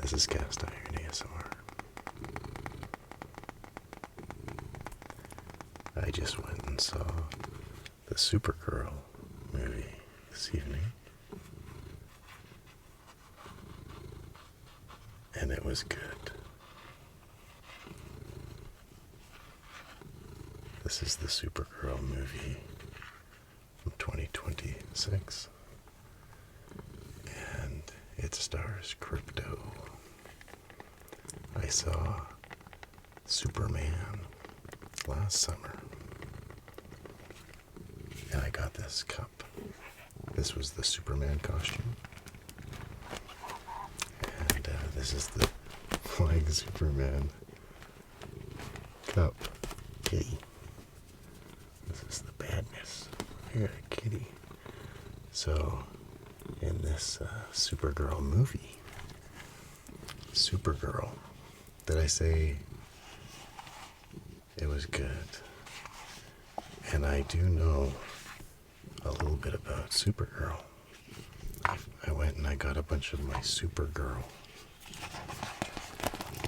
This is Cast Iron ASMR. I just went and saw the Supergirl movie this evening. And it was good. This is the Supergirl movie from 2026. And it stars Crypto. I saw Superman last summer. And I got this cup. This was the Superman costume. And this is the Flying Superman cup. Kitty. This is the badness. Here, kitty. So, in this Supergirl movie, Supergirl, did I say it was good? And I do know a little bit about Supergirl. I went and I got a bunch of my Supergirl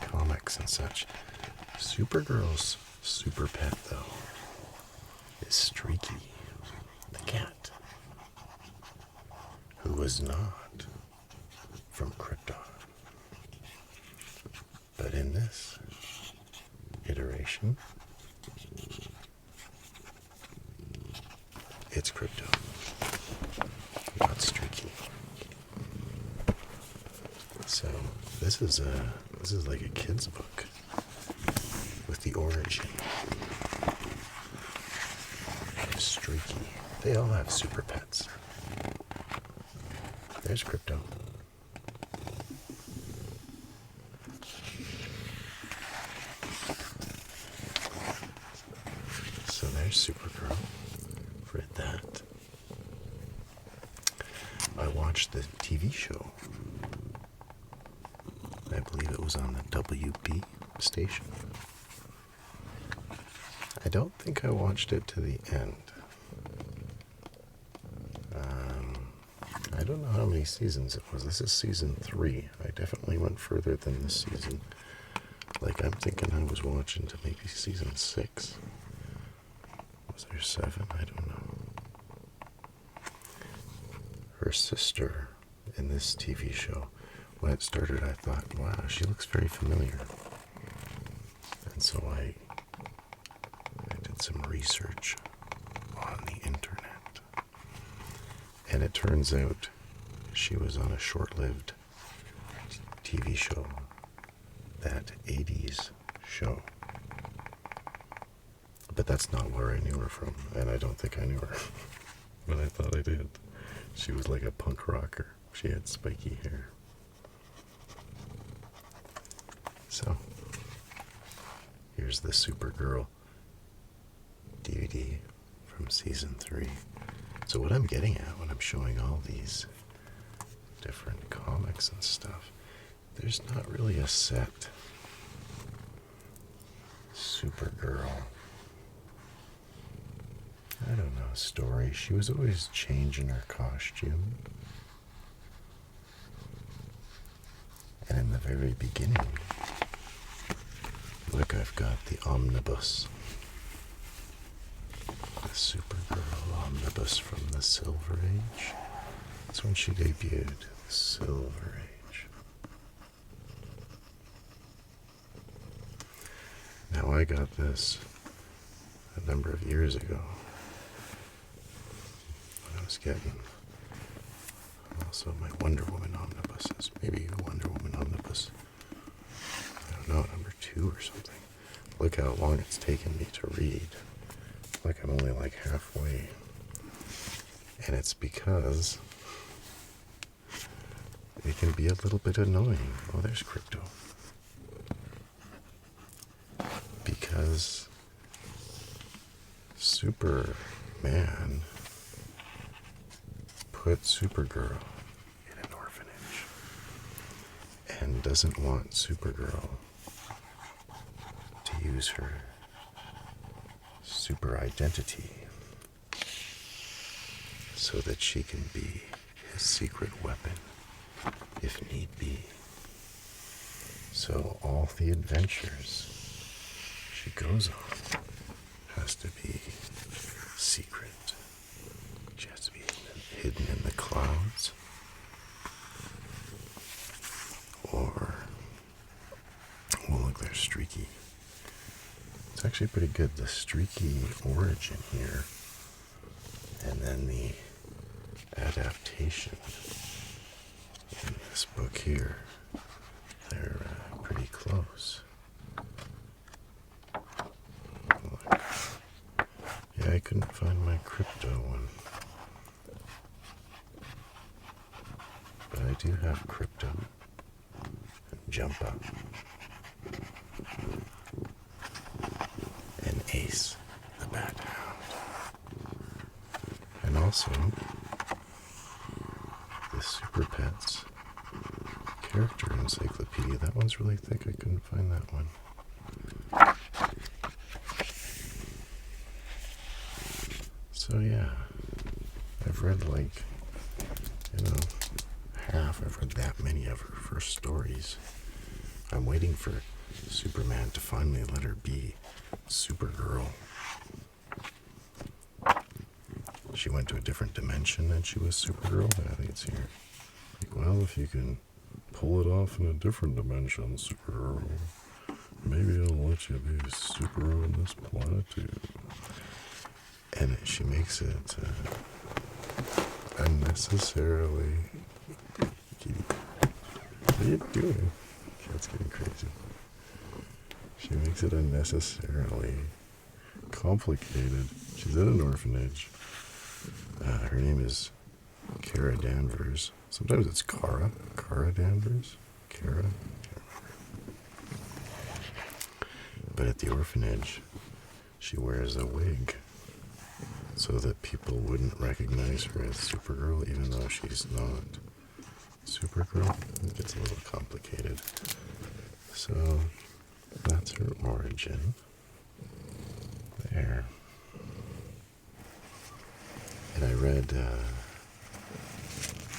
comics and such. Supergirl's super pet, though, is Streaky, the cat, who was not from Krypton. But in this iteration, it's Crypto, not Streaky. So this is like a kid's book with the origin of Streaky. They all have super pets. There's Crypto. So there's Supergirl. Read that. I watched the TV show. I believe it was on the WB station. I don't think I watched it to the end. I don't know how many seasons it was. This is season 3. I definitely went further than this season. Like, I'm thinking I was watching to maybe season 6. Was there 7? I don't know. Her sister in this TV show, when it started, I thought, wow, she looks very familiar. And so I did some research on the internet. And it turns out she was on a short-lived TV show, that 80s show. But that's not where I knew her from, and I don't think I knew her. But I thought I did. She was like a punk rocker. She had spiky hair. So, here's the Supergirl DVD from season 3. So what I'm getting at when I'm showing all these different comics and stuff, there's not really a set Supergirl, I don't know, story. She was always changing her costume. And in the very beginning, look, I've got the omnibus. The Supergirl omnibus from the Silver Age. That's when she debuted, the Silver Age. Now, I got this a number of years ago when I was getting also my Wonder Woman omnibuses. Maybe Wonder Woman omnibus, I don't know, number 2 or something. Look how long it's taken me to read. Like I'm only like halfway. And it's because it can be a little bit annoying. Oh, there's Crypto. Because Superman put Supergirl in an orphanage and doesn't want Supergirl to use her super identity so that she can be his secret weapon if need be. So all the adventures she goes on has to be secret. She has to be hidden in the clouds. Or, well, look, there's Streaky. It's actually pretty good. The Streaky origin here, and then the adaptation in this book here, they're pretty close. Look. Yeah, I couldn't find my crypto one. But I do have crypto. Jump Up. And Ace, the Bat Hound. And also, the Super Pets character encyclopedia. That one's really thick. I couldn't find that one. So yeah, I've read I've read that many of her first stories. I'm waiting for Superman to finally let her be Supergirl. She went to a different dimension and she was Supergirl, but I think it's here. Well, if you can pull it off in a different dimension, Supergirl, maybe I'll let you be Supergirl on this planet too. And she makes it unnecessarily... What are you doing? Cat's getting crazy. She makes it unnecessarily complicated. She's in an orphanage. Her name is Kara Danvers. Sometimes it's Kara. Kara Danvers? Kara? Can't remember. But at the orphanage, she wears a wig so that people wouldn't recognize her as Supergirl, even though she's not Supergirl. It gets a little complicated. So that's her origin. There. And I read,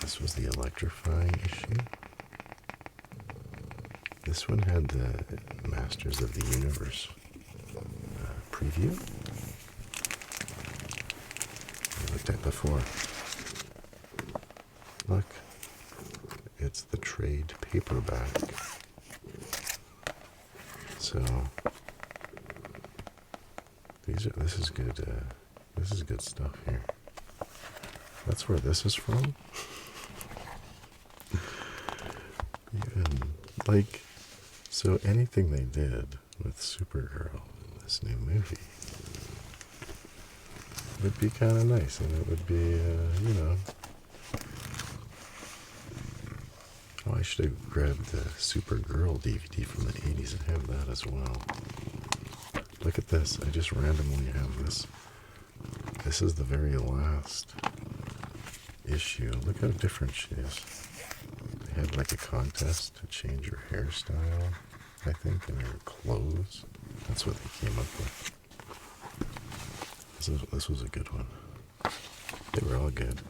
this was the electrifying issue. This one had the Masters of the Universe preview. I looked at before. Look. It's the trade paperback. So this is good. This is good stuff here. That's where this is from. Even so, anything they did with Supergirl in this new movie would be kind of nice, and it would be, Oh, I should have grabbed the Supergirl DVD from the 80s and have that as well. Look at this. I just randomly have this. This is the very last issue. Look how different she is. They had like a contest to change her hairstyle, I think, and her clothes. That's what they came up with. This was a good one. They were all good.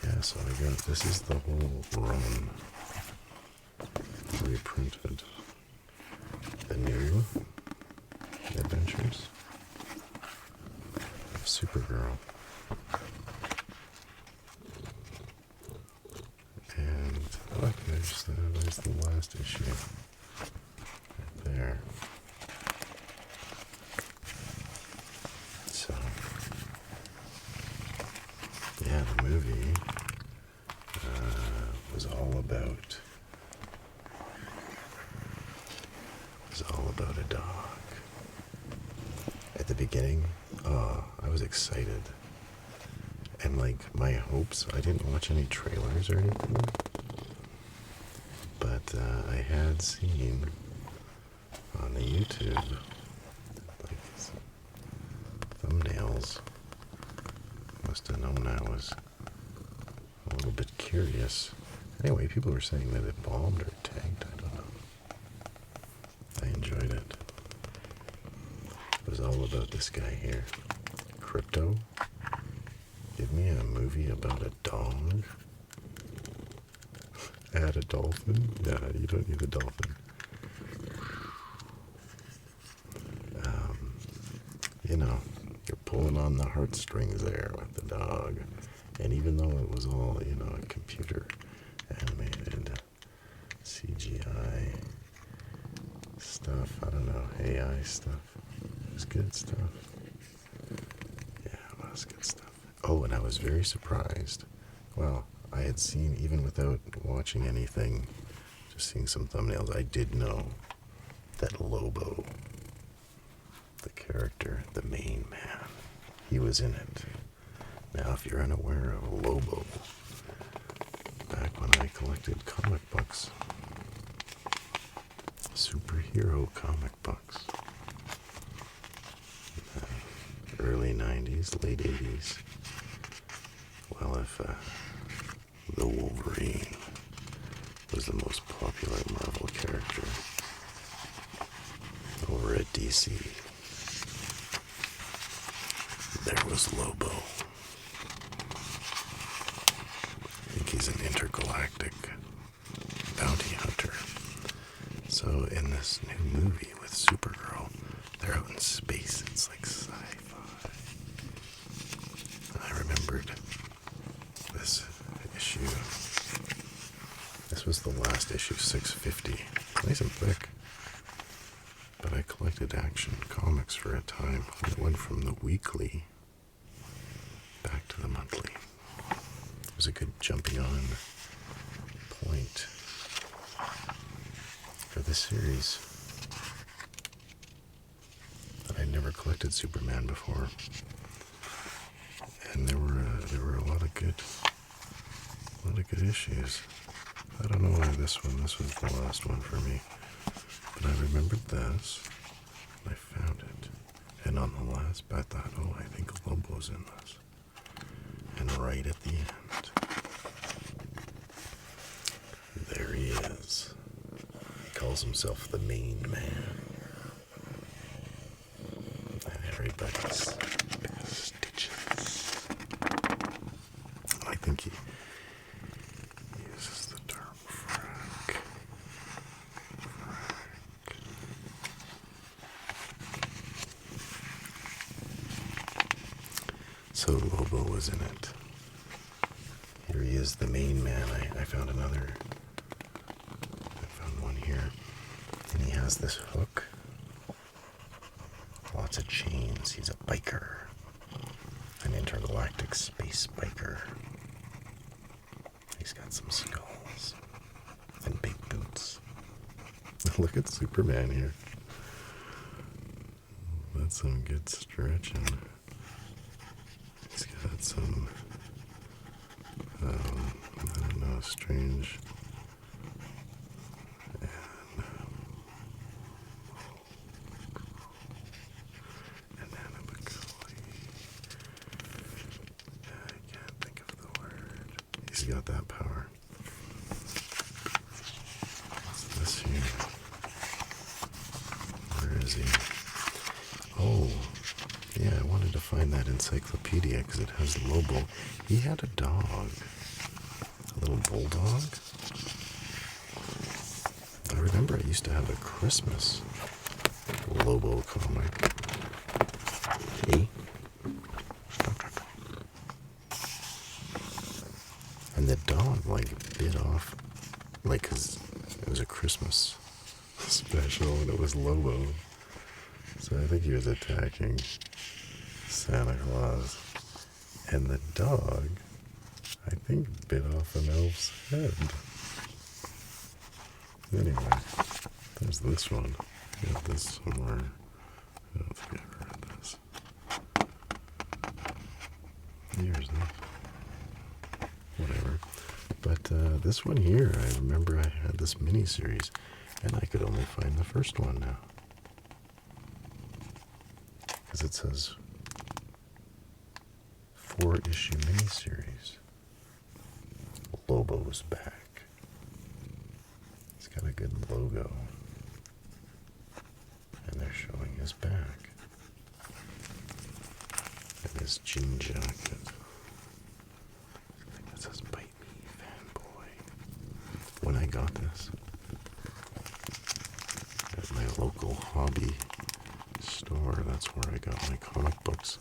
Yeah, so I got, this is the whole run. Reprinted. The new adventures of Supergirl. And look, there's the last issue. Right there. So, yeah, the movie was all about a dog. At the beginning, I was excited. And my hopes, I didn't watch any trailers or anything, but I had seen on the YouTube thumbnails. Must have known I was a little bit curious. Anyway, people were saying that it bombed or tanked, I don't know. I enjoyed it. It was all about this guy here. Crypto. Give me a movie about a dog. Add a dolphin. Yeah, you don't need a dolphin. pulling on the heartstrings there with the dog. And even though it was all, computer animated, CGI stuff, I don't know, AI stuff, it was good stuff. Yeah, it was good stuff. Oh, and I was very surprised. Well, I had seen, even without watching anything, just seeing some thumbnails, I did know that Lobo, the character, the main man, he was in it. Now, if you're unaware of Lobo, back when I collected comic books, superhero comic books, early 90s, late 80s, well, if the Wolverine was the most popular Marvel character over at DC, there was Lobo. I think he's an intergalactic bounty hunter. So in this new movie with Supergirl, they're out in space. It's like sci-fi. And I remembered this issue. This was the last issue, 650. Nice and thick. But I collected Action Comics for a time. It went from the weekly back to the monthly. It was a good jumping on point for the series. But I'd never collected Superman before. And there were a lot of good issues. I don't know why this was the last one for me. But I remembered this, and I found it. And on the last, I thought, oh, I think Lobo's in this. And right at the end, there he is. He calls himself the main man. And everybody's stitches. I think he uses the term frack. So Lobo was in it. Here he is, the main man. I found one here. And he has this hook. Lots of chains. He's a biker. An intergalactic space biker. He's got some skulls. And big boots. Look at Superman here. That's some good stretching. He's got some, I don't know, strange, and I can't think of the word. He's got that power. What's this here? Where is he? Oh. Yeah, I wanted to find that encyclopedia because it has Lobo. He had a dog. A little bulldog. I remember I used to have a Christmas Lobo comic. Hey. And the dog, bit off. Because it was a Christmas special and it was Lobo. So I think he was attacking Santa Claus. And the dog, I think, bit off an elf's head. Anyway, there's this one. I got this somewhere. I don't think I ever read this. Here's this. Whatever. But this one here, I remember I had this mini-series, and I could only find the first one now. Because it says 4-issue miniseries. Lobo's back. It's got a good logo. And they're showing his back. And his jean jacket. I think that says "Bite Me, Fanboy." When I got this at my local hobby store, that's where I got my comic books.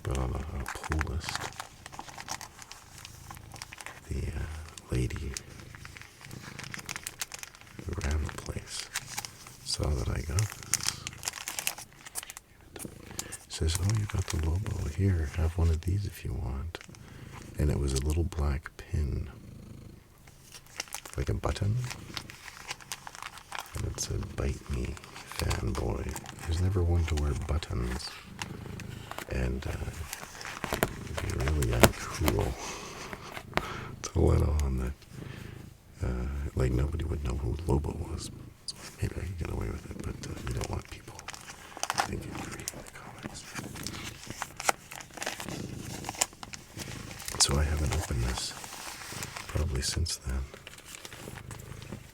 but on a pull list. The lady who ran the place saw that I got this. Says, "Oh, you got the Lobo. Here, have one of these if you want." And it was a little black pin, like a button, and it said, "Bite me, fanboy." There's never one to wear buttons, and it'd be really uncool to let on that, like nobody would know who Lobo was. So maybe I could get away with it, but you don't want people thinking you're reading the comics. So I haven't opened this probably since then.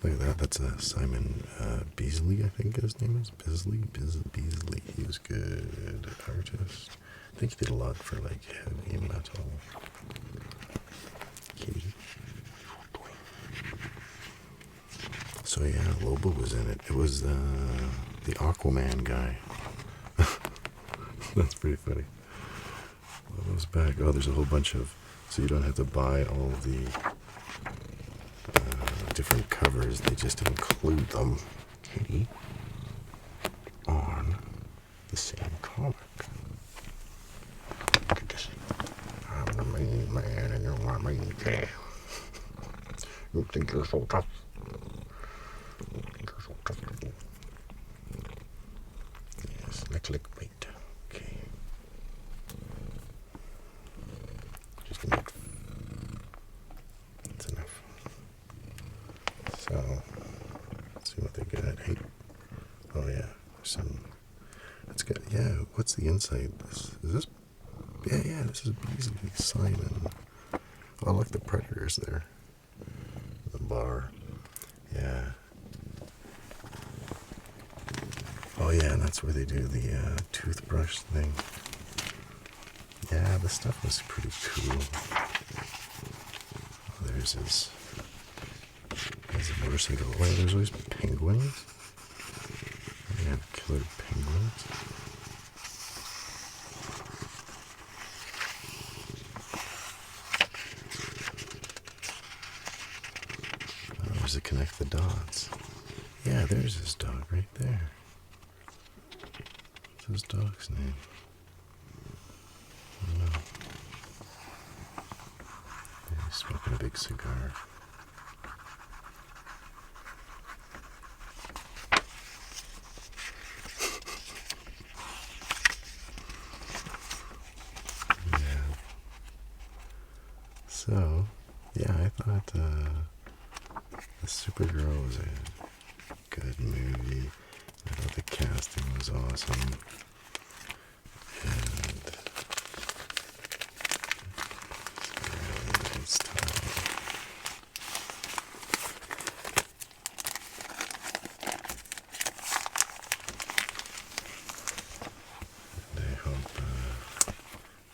Look at that. That's Simon Beasley, I think his name is. Beasley. He was good artist. I think he did a lot for like heavy metal. Kitty. So yeah, Lobo was in it. It was the Aquaman guy. That's pretty funny. Lobo's back. Oh, there's a whole bunch of... So you don't have to buy all the different covers. They just include them, Kitty, on the same comic. Look at this. I'm the main man and you're my main gal. You think you're so tough? Yes, the clickbait. Okay. Just a minute. That's enough. So, let's see what they got. Hey. Oh yeah, some... That's good. Yeah, what's the inside? Is this... Yeah, this is Beasley, Simon. Oh, look, the Predators there. The bar. Yeah. Oh yeah, and that's where they do the toothbrush thing. Yeah, the stuff was pretty cool. Oh, there's his motorcycle. Oh, there's always penguins. They have killer penguins. Oh, there's a connect the dots. Yeah, there's his dog right there. What's his dog's name? I don't know. Yeah, he's smoking a big cigar. Yeah. So, yeah, I thought the Supergirl was a good movie. I thought the casting was awesome. And it's a really nice time. And I hope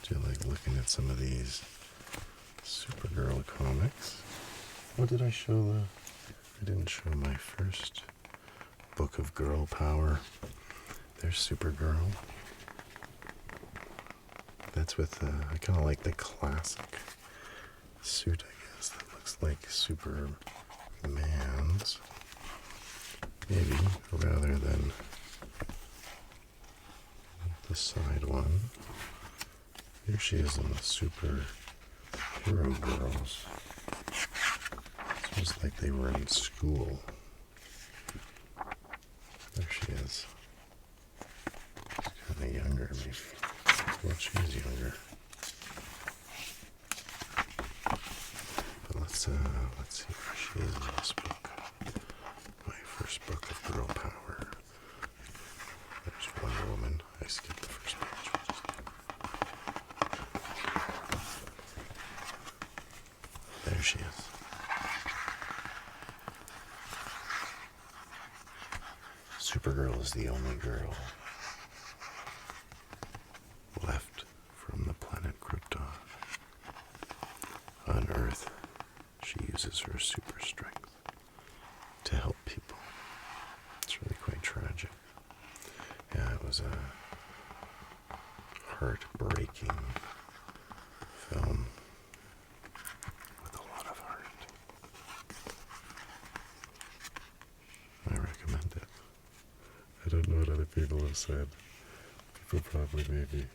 you like looking at some of these Supergirl comics. What did I show I didn't show my first book of girl power. There's Supergirl. That's with, I kind of like the classic suit, I guess. That looks like Superman's. Maybe, rather than the side one. Here she is in the Superhero Girls. It's almost like they were in school. There she is. She's kind of younger, maybe. Well, she's younger. But let's see where she is in this book. My first book of girl power. There's Wonder Woman. I skipped the first page. There she is. Supergirl is the only girl left from the planet Krypton. On Earth, she uses her super strength to help people. It's really quite tragic. Yeah, it was a heartbreaking film with a lot of heart. I recommend it. I don't know what other people have said. People probably maybe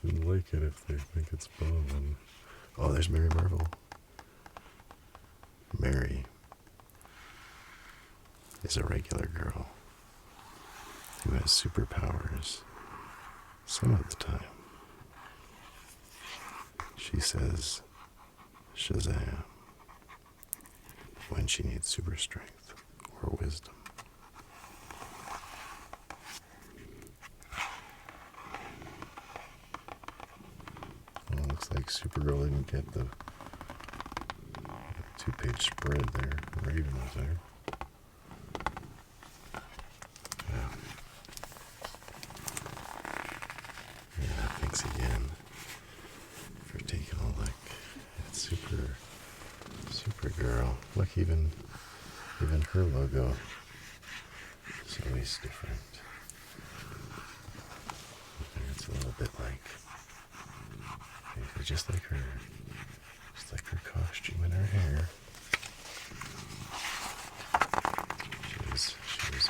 wouldn't like it if they think it's bomb. And oh, there's Mary Marvel. Mary is a regular girl who has superpowers some of the time. She says Shazam when she needs super strength or wisdom. Well, it looks like Supergirl didn't get the 2-page spread there. Raven was there. Yeah. Yeah, thanks again for taking a look at Supergirl. Look, even her logo is always different. It's a little bit like, just like her costume and her hair. She was